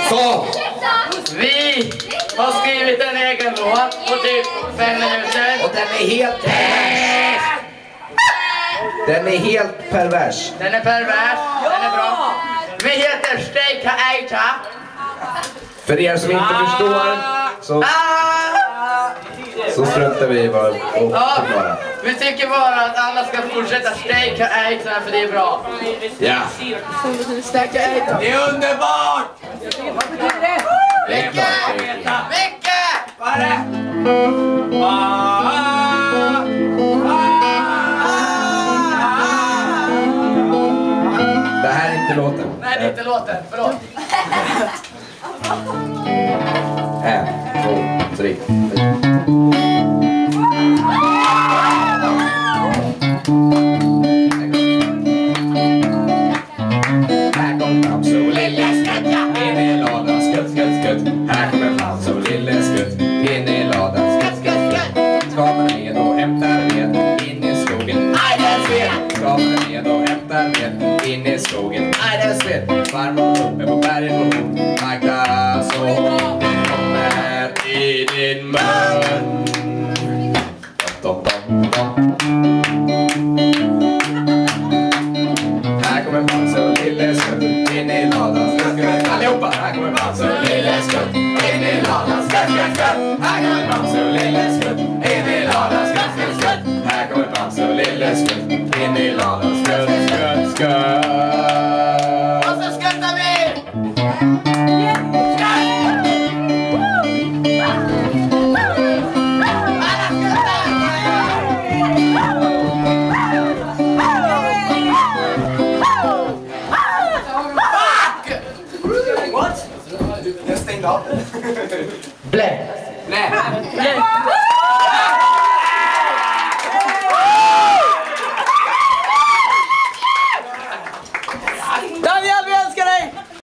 Så! Vi har skrivit en egen låt på typ 5 minuter. Och den är helt pervers. Den är helt pervers. Den är pervers, den är bra. Vi heter Stejka Eita. För er som inte förstår så struntar vi i vad förklara. Vi tycker bara att alla ska fortsätta Stejka Eita för det är bra. Ja. Stejka Eita. Det är underbart! Vad betyder det? Mycket! Mycket! Vad är det? Det här är inte låten. Nej, det är inte låten. Förlåt. 1, 2, 3. Här kommer fram så lille skutt in i ladan, skutt, skutt, skutt. Här kommer fram så lille skutt in i ladan, skutt, skutt, skutt. Ska man med och hämtar ved in i skogen, aj den sved. Ska man med och hämtar ved in i skogen, aj den sved. Farmor uppe på bergen och hon Magda så hon kommer i din mun. Dom, dom, dom. Här kommer Bamse och lille skutt in i ladan, skutt, skutt, allihopa. Här kommer Bamse och lille skutt in i ladan, skutt, skutt, skutt. Här kommer Bamse och lille skutt in i ladan, skutt, skutt, skutt. Här kommer Bamse och lille skutt in i ladan, skutt, skutt, skutt. Och så skuttar vi! What? Jag stängde av. Blä! Nej.